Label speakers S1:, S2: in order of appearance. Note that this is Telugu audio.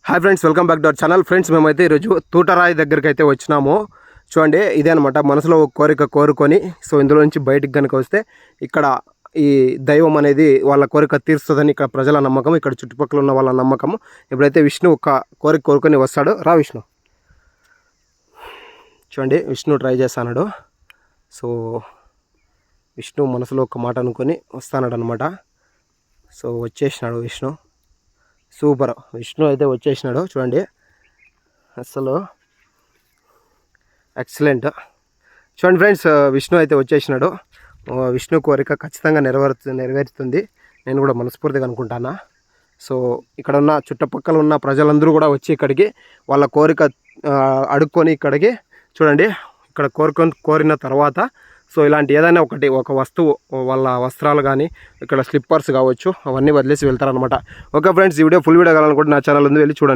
S1: Hi friends, welcome back to our channel. Friends, మేమైతే ఈరోజు తూటరాయి దగ్గరికి అయితే వచ్చినాము. చూడండి, ఇదే అనమాట మనసులో ఒక కోరిక కోరుకొని సో ఇందులో నుంచి బయటికి కనుక వస్తే ఇక్కడ ఈ దైవం అనేది వాళ్ళ కోరిక తీరుస్తుందని ఇక్కడ ప్రజల నమ్మకం, ఇక్కడ చుట్టుపక్కల ఉన్న వాళ్ళ నమ్మకం. ఇప్పుడైతే విష్ణు ఒక కోరిక కోరుకొని వస్తాడు. రా విష్ణు. చూడండి, విష్ణు ట్రై చేస్తాడు. సో విష్ణు మనసులో ఒక మాట అనుకొని వస్తాడు అనమాట. సో వచ్చేసినాడు విష్ణు. సూపర్, విష్ణు అయితే వచ్చేసినాడు. చూడండి, అసలు ఎక్సలెంట్. చూడండి ఫ్రెండ్స్, విష్ణు అయితే వచ్చేసినాడు. విష్ణు కోరిక ఖచ్చితంగా నెరవేరుతుంది నేను కూడా మనస్ఫూర్తిగా అనుకుంటానా. సో ఇక్కడ ఉన్న చుట్టుపక్కల ఉన్న ప్రజలందరూ కూడా వచ్చి ఇక్కడికి వాళ్ళ కోరిక అడుక్కొని ఇక్కడికి చూడండి, ఇక్కడ కోరిన తర్వాత సో ఇలాంటి ఏదైనా ఒక వస్తువు, వాళ్ళ వస్త్రాలు కానీ ఇక్కడ స్లిప్పర్స్ కావచ్చు, అవన్నీ వదిలేసి వెళ్తారనమాట. ఓకే ఫ్రెండ్స్, ఈ వీడియో ఫుల్ వీడియో కావాలనుకుంటే నా ఛానల్ ఉంది, వెళ్ళి చూడండి.